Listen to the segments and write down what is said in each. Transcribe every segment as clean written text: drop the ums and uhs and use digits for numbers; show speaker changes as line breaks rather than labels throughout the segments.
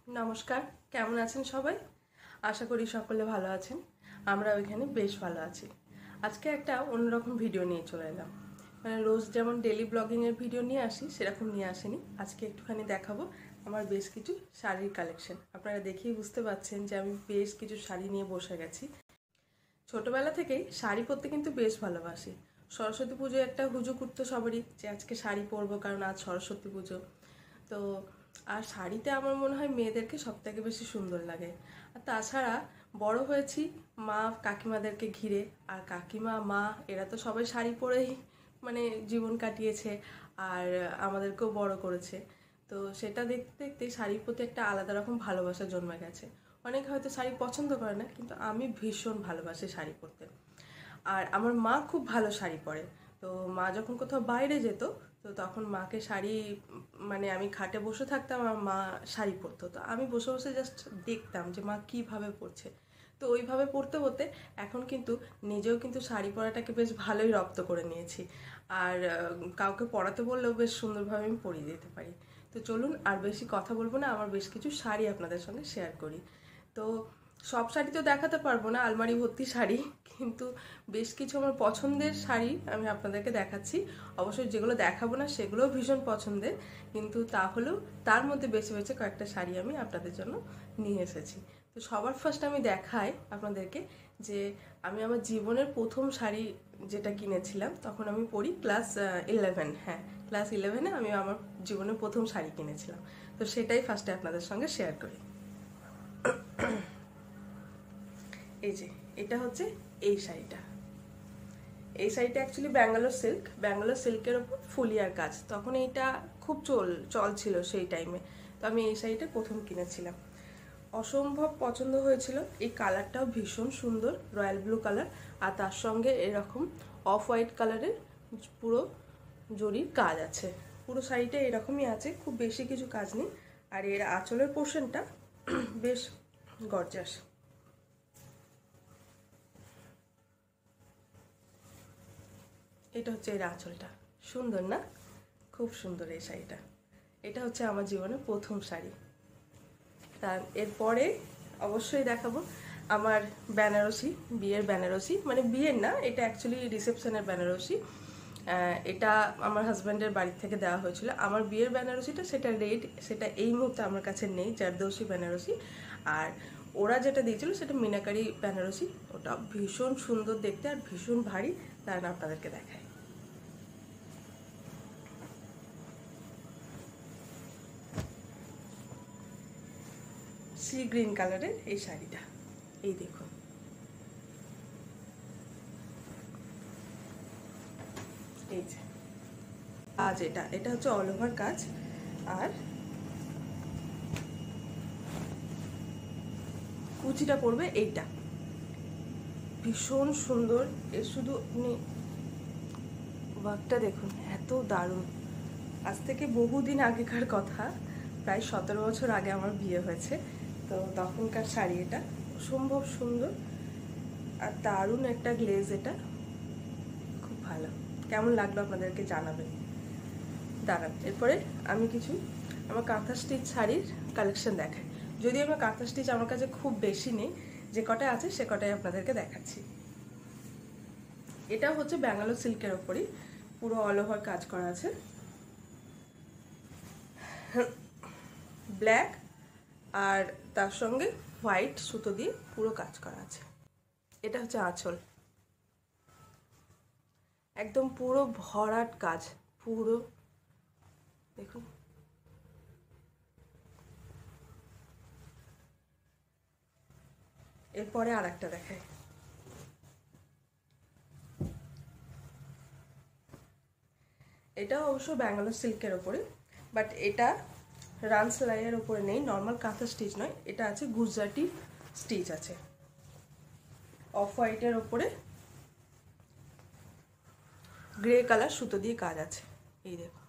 নমস্কার, কেমন আছেন সবাই? আশা করি সকলে ভালো আছেন। আমরা ওইখানে বেশ ভালো আছি। আজকে একটা অন্যরকম ভিডিও নিয়ে চলে এলাম। মানে রোজ যেমন ডেলি ব্লগিংয়ের ভিডিও নিয়ে আসি সেরকম নিয়ে আসিনি। আজকে একটুখানি দেখাবো আমার বেশ কিছু শাড়ির কালেকশন। আপনারা দেখেই বুঝতে পারছেন যে আমি বেশ কিছু শাড়ি নিয়ে বসে গেছি। ছোটবেলা থেকেই শাড়ি পরতে কিন্তু বেশ ভালোবাসি। সরস্বতী পুজোয় একটা হুজুগ উঠতো সবারই যে আজকে শাড়ি পরবো, কারণ আজ সরস্বতী পুজো। তো আর শাড়িতে আমার মনে হয় মেয়েদেরকে সবথেকে বেশি সুন্দর লাগে। আর তাছাড়া বড় হয়েছি মা কাকিমাদেরকে ঘিরে, আর কাকিমা মা এরা তো সবাই শাড়ি পরেই মানে জীবন কাটিয়েছে আর আমাদেরকেও বড় করেছে। তো সেটা দেখতে দেখতে শাড়ির প্রতি একটা আলাদা রকম ভালোবাসা জন্মে গেছে। অনেকে হয়তো শাড়ি পছন্দ করে না, কিন্তু আমি ভীষণ ভালোবাসি শাড়ি পরতে। আর আমার মা খুব ভালো শাড়ি পরে। তো মা যখন কোথাও বাইরে যেত, তো তখন মাকে শাড়ি মানে আমি খাটে বসে থাকতাম আর মা শাড়ি পরতো, তো আমি বসে বসে জাস্ট দেখতাম যে মা কীভাবে পরছে। তো ওইভাবে পরতে পরতে এখন কিন্তু নিজেও কিন্তু শাড়ি পরাটাকে বেশ ভালোই রপ্ত করে নিয়েছি। আর কাউকে পরাতে বললেও বেশ সুন্দরভাবে আমি পরিয়ে দিতে পারি। তো চলুন আর বেশি কথা বলবো না, আমার বেশ কিছু শাড়ি আপনাদের সঙ্গে শেয়ার করি। তো সব শাড়ি তো দেখাতে পারবো না, আলমারি ভর্তি শাড়ি, কিন্তু বেশ কিছু আমার পছন্দের শাড়ি আমি আপনাদেরকে দেখাচ্ছি। অবশ্যই যেগুলো দেখাবো না সেগুলোও ভীষণ পছন্দের, কিন্তু তাহলেও তার মধ্যে বেছে বেছে কয়েকটা শাড়ি আমি আপনাদের জন্য নিয়ে এসেছি। তো সবার ফার্স্ট আমি দেখাই আপনাদেরকে যে আমি আমার জীবনের প্রথম শাড়ি যেটা কিনেছিলাম, তখন আমি পড়ি ক্লাস 11। হ্যাঁ, ক্লাস 11-এ আমি আমার জীবনের প্রথম শাড়ি কিনেছিলাম। তো সেটাই ফার্স্টে আপনাদের সঙ্গে শেয়ার করি। এই যে এটা হচ্ছে এই শাড়িটা। এই শাড়িটা অ্যাকচুয়ালি ব্যাঙ্গালোর সিল্কের ওপর ফুলিয়ার কাজ। তখন এইটা খুব চল ছিল সেই টাইমে। তো আমি এই শাড়িটা প্রথম কিনেছিলাম, অসম্ভব পছন্দ হয়েছিল। এই কালারটাও ভীষণ সুন্দর, রয়্যাল ব্লু কালার, আর তার সঙ্গে এরকম অফ হোয়াইট কালারের পুরো জরির কাজ আছে। পুরো শাড়িটা এরকমই আছে, খুব বেশি কিছু কাজ নেই। আর এর আঁচলের পোর্শনটা বেশ গর্জাস। এটা হচ্ছে এর আঁচলটা, সুন্দর না? খুব সুন্দর এই শাড়িটা। এটা হচ্ছে আমার জীবনের প্রথম শাড়ি। তার এরপরে অবশ্যই দেখাবো আমার বেনারসি, বিয়ের বেনারসি, মানে বিয়ের না, এটা অ্যাকচুয়ালি রিসেপশনের বেনারসি। এটা আমার হাজব্যান্ডের বাড়ি থেকে দেওয়া হয়েছিল। আমার বিয়ের বেনারসিটা সেটা রেড, সেটা এই মুহূর্তে আমার কাছে নেই, জারদৌসি বেনারসি। আর ওরা যেটা দিয়েছিল সেটা মিনাকারি বেনারসি, ওটা ভীষণ সুন্দর দেখতে আর ভীষণ ভারী। দাঁড়ান আপনাদেরকে দেখায়। সি গ্রিন কালারের এই শাড়িটা, এই দেখুন। এই যে কাজ, এটা হচ্ছে অল ওভার কাজ। আর কুচিটা পড়বে এইটা, ভীষণ সুন্দর। এর শুধু আপনি ওয়ার্কটা দেখুন, এত দারুণ। আজ থেকে বহুদিন আগেকার কথা, প্রায় 17 বছর আগে আমার বিয়ে হয়েছে। তো তখনকার শাড়ি এটা, অসম্ভব সুন্দর আর দারুণ একটা গ্লেজ। এটা খুব ভালো। কেমন লাগলো আপনাদেরকে জানাবেন। দাঁড়ান, এরপরে আমি কিছু আমার কাঁথা স্টিচ শাড়ির কালেকশন দেখাই। যদি আমার কাঁথা স্টিচ আমার কাছে খুব বেশি নেই, যে কটায় আছে সে কটাই আপনাদেরকে দেখাচ্ছি। এটা হচ্ছে ব্যাঙ্গালোর সিল্কের ওপরই পুরো অল ওভার কাজ করা আছে, ব্ল্যাক আর তার সঙ্গে হোয়াইট সুতো দিয়ে পুরো কাজ করা আছে। এটা হচ্ছে আঁচল, একদম পুরো ভরাট কাজ, পুরো দেখুন। এরপরে আর একটা দেখায়। এটা অবশ্য ব্যাঙ্গালোর সিল্কের ওপরে, বাট এটা রান সেলাইয়ের ওপরে নেই, নর্মাল কাঁথা স্টিচ নয়, এটা আছে গুজরাটি স্টিচ আছে। অফ হোয়াইটের ওপরে গ্রে কালার সুতো দিয়ে কাজ আছে, এই দেখো।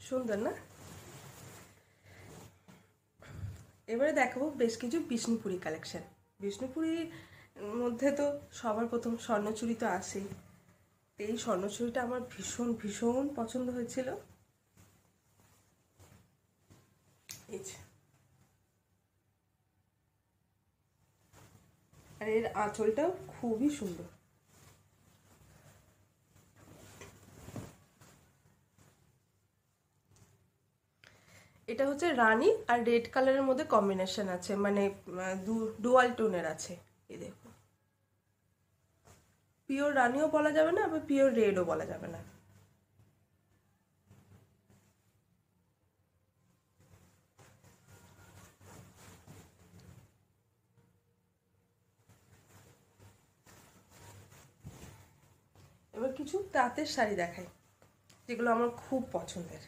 সুন্দর না? এবারে দেখাবো বেশ কিছু বিষ্ণুপুরি কালেকশন। বিষ্ণুপুরির মধ্যে তো সবার প্রথম স্বর্ণচুড়ি তো আসেই। এই স্বর্ণচুড়িটা আমার ভীষণ ভীষণ পছন্দ হয়েছিল। এই যে, আর এর আঁচলটাও খুবই সুন্দর। এটা হচ্ছে রানী আর রেড কালারের মধ্যে কম্বিনেশন আছে, মানে ডুয়াল টোনের আছে। এই দেখো, পিওর রানীও বলা যাবে না, আবার পিওর রেডও বলা যাবে না। এবার কিছু তাঁতের শাড়ি দেখাই যেগুলো আমার খুব পছন্দের।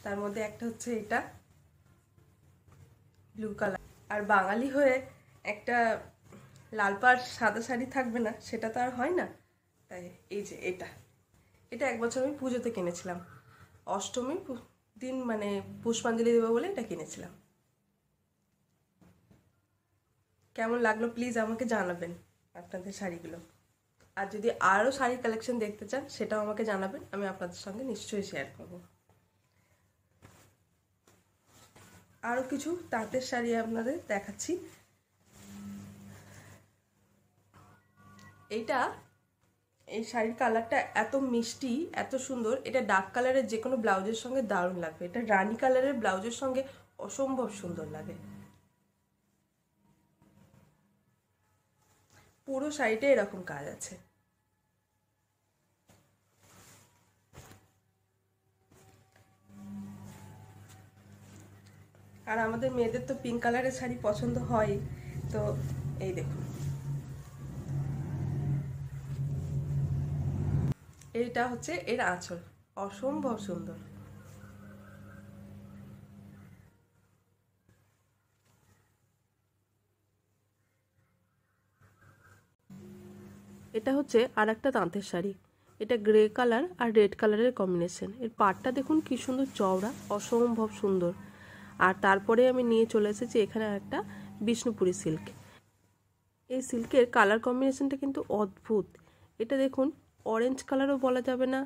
তার মধ্যে একটা হচ্ছে এটা ব্লু কালার। আর বাঙালি হয়ে একটা লাল পাড় সাদা শাড়ি থাকবে না, সেটা তো আর হয় না। তাই এই যে এটা এটা এক বছর আমি পুজোতে কিনেছিলাম, অষ্টমী দিন, মানে পুষ্পাঞ্জলি দেবো বলে এটা কিনেছিলাম। কেমন লাগলো প্লিজ আমাকে জানাবেন আপনাদের শাড়িগুলো। আর যদি আরও শাড়ির কালেকশন দেখতে চান সেটাও আমাকে জানাবেন, আমি আপনাদের সঙ্গে নিশ্চয়ই শেয়ার করব। আরও কিছু তাঁতের শাড়ি আপনাদের দেখাচ্ছি। এই শাড়ির কালারটা এত মিষ্টি, এত সুন্দর। এটা ডার্ক কালারের যে কোনো ব্লাউজের সঙ্গে দারুণ লাগবে। এটা রানী কালারের ব্লাউজের সঙ্গে অসম্ভব সুন্দর লাগে। পুরো শাড়িটা এরকম কাজ আছে। আর আমাদের মেয়েদের তো পিঙ্ক কালারের শাড়ি পছন্দ হয়, তো এই দেখুন, এইটা হচ্ছে এর আঁচল, অসম্ভব সুন্দর। এটা হচ্ছে আর একটা তাঁতের শাড়ি। এটা গ্রে কালার আর রেড কালারের কম্বিনেশন। এর পাড়টা দেখুন কি সুন্দর চওড়া, অসম্ভব সুন্দর। আর তারপরে আমি নিয়ে চলে এসেছি এখানে একটা বিষ্ণুপুরি সিল্ক। এই সিল্কের কালার কম্বিনেশনটা কিন্তু অদ্ভুত। এটা দেখুন, অরেঞ্জ কালারও বলা যাবে না,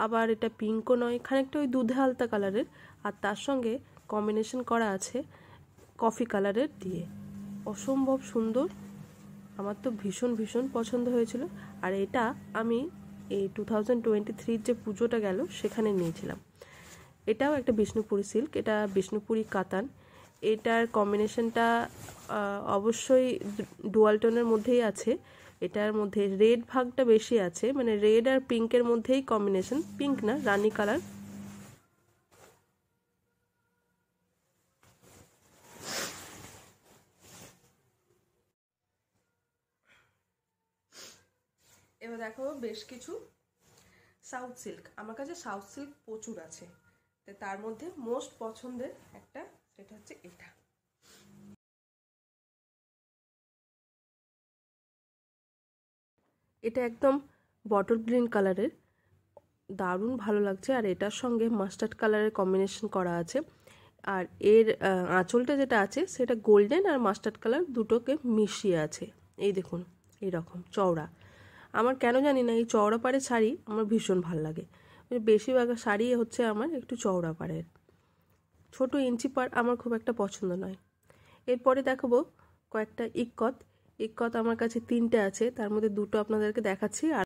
আবার এটা পিঙ্কও নয়, খানিকটা ওই দুধে আলতা কালারের। আর তার সঙ্গে কম্বিনেশন করা আছে কফি কালারের দিয়ে, অসম্ভব সুন্দর। আমার তো ভীষণ ভীষণ পছন্দ হয়েছিল। আর এটা আমি এই 2023 যে পুজোটা গেল সেখানে নিয়েছিলাম। এটাও একটা বিষ্ণুপুরি সিল্ক, এটা বিষ্ণুপুরি কাতান। এটার কম্বিনেশনটা অবশ্যই ডুয়াল টোনের মধ্যেই আছে। এটার মধ্যে রেড ভাগটা বেশি আছে, মানে রেড আর পিঙ্কের মধ্যেই কম্বিনেশন, পিঙ্ক না, রানী কালার। এবার দেখো বেশ কিছু সাউথ সিল্ক। আমার কাছে সাউথ সিল্ক প্রচুর আছে, তার মধ্যে মোস্ট পছন্দের একটা, সেটা হচ্ছে এটা। এটা একদম বটল গ্রিন কালারের, দারুণ ভালো লাগছে। আর এটার সঙ্গে মাস্টার্ড কালারের কম্বিনেশন করা আছে। আর এর আঁচলটা যেটা আছে সেটা গোল্ডেন আর মাস্টার্ড কালার দুটোকে মিশিয়ে আছে। এই দেখুন, এইরকম চওড়া। আমার কেন জানি না এই চওড়া পাড়ের শাড়ি আমার ভীষণ ভালো লাগে। বেশিরভাগ শাড়ি হচ্ছে আমার একটু চওড়া পাড়ের, ছোট ইঞ্চি পাড় আমার খুব একটা পছন্দ নয়। এরপরে দেখাবো কয়েকটা ইক্কত। ইক্কত আমার কাছে 3টে আছে, তার মধ্যে 2টো আপনাদেরকে দেখাচ্ছি। আর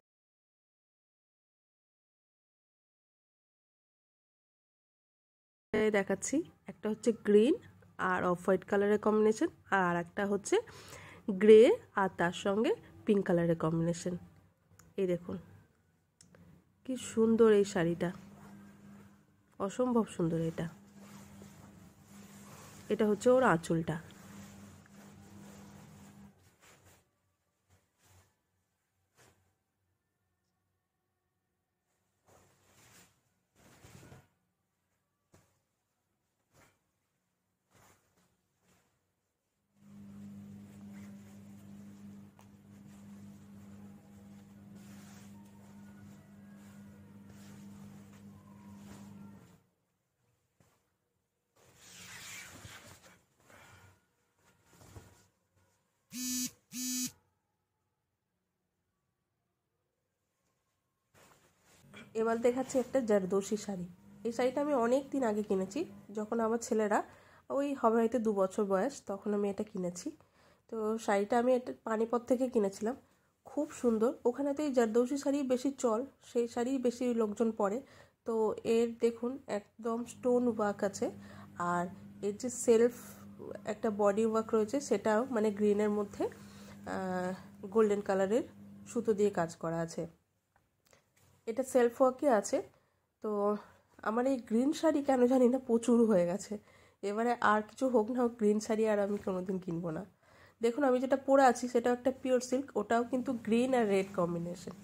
দেখাচ্ছি একটা হচ্ছে গ্রিন আর অফ হোয়াইট কালারের কম্বিনেশন, আর একটা হচ্ছে গ্রে আর তার সঙ্গে পিঙ্ক কালারের কম্বিনেশন। এই দেখুন কি সুন্দর এই শাড়িটা, অসম্ভব সুন্দর। এটা এটা হচ্ছে ওর আঁচলটা। এবার দেখাচ্ছি একটা জারদোসি শাড়ি। এই শাড়িটা আমি অনেক দিন আগে কিনেছি, যখন আমার ছেলেরা ওই হবে হয়তো 2 বছর বয়স, তখন আমি এটা কিনেছি। তো শাড়িটা আমি এটা পানিপথ থেকে কিনেছিলাম, খুব সুন্দর। ওখানে তো এই জারদৌসি শাড়ি বেশি চল, সেই শাড়ি বেশি লোকজন পরে। তো এর দেখুন একদম স্টোন ওয়ার্ক আছে, আর এর যে সেলফ একটা বডি ওয়ার্ক রয়েছে সেটাও মানে গ্রিনের মধ্যে গোল্ডেন কালারের সুতো দিয়ে কাজ করা আছে। এটা সেলফ ওয়ার্কই আছে। তো আমার এই গ্রিন শাড়ি কেন জানি না প্রচুর হয়ে গেছে। এবারে আর কিছু হোক না হোক, গ্রিন শাড়ি আর আমি কোনোদিন কিনবো না। দেখুন আমি যেটা পরে আছি সেটাও একটা পিওর সিল্ক, ওটাও কিন্তু গ্রিন আর রেড কম্বিনেশন।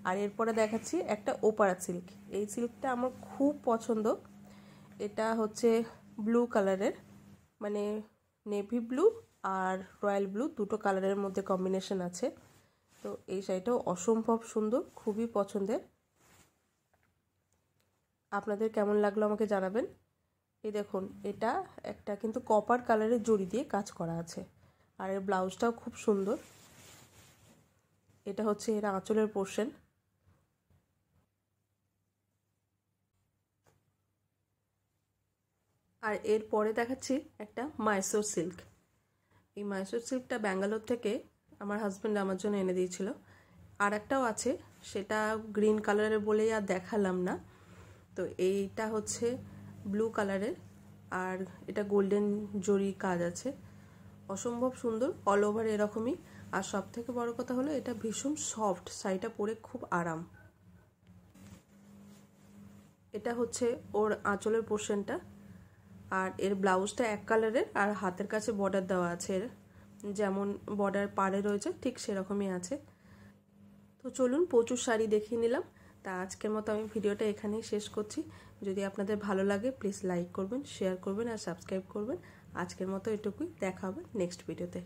আর এরপরে দেখাচ্ছি একটা ওপারা সিল্ক। এই সিল্কটা আমার খুব পছন্দ। এটা হচ্ছে ব্লু কালারের, মানে নেভি ব্লু আর রয়্যাল ব্লু দুটো কালারের মধ্যে কম্বিনেশন আছে। তো এই শাড়িটাও অসম্ভব সুন্দর, খুবই পছন্দের। আপনাদের কেমন লাগলো আমাকে জানাবেন। এই দেখুন এটা একটা কিন্তু কপার কালারের জড়ি দিয়ে কাজ করা আছে, আর এর ব্লাউজটাও খুব সুন্দর। এটা হচ্ছে এর আঁচলের পোর্শন। আর এর পরে দেখাচ্ছি একটা মাইসোর সিল্ক। এই মাইসোর সিল্কটা ব্যাঙ্গালোর থেকে আমার হাজব্যান্ড আমার জন্য এনে দিয়েছিল। আর একটাও আছে, সেটা গ্রিন কালারের বলেই আর দেখালাম না। তো এইটা হচ্ছে ব্লু কালারের, আর এটা গোল্ডেন জরি কাজ আছে, অসম্ভব সুন্দর, অল ওভার এরকমই। আর সব থেকে বড় কথা হলো এটা ভীষণ সফট, শাড়িটা পরে খুব আরাম। এটা হচ্ছে ওর আঁচলের পোর্শনটা, আর এর ব্লাউজটা এক কালারের, আর হাতের কাছে বর্ডার দেওয়া আছে, এর যেমন বর্ডার পাড়ে রয়েছে ঠিক সেরকমই আছে। তো চলুন প্রচুর শাড়ি দেখিয়ে নিলাম। তা আজকের মতো আমি ভিডিওটা এখানেই শেষ করছি। যদি আপনাদের ভালো লাগে প্লিজ লাইক করবেন, শেয়ার করবেন আর সাবস্ক্রাইব করবেন। আজকের মতো এটুকুই, দেখা হবে নেক্সট ভিডিওতে।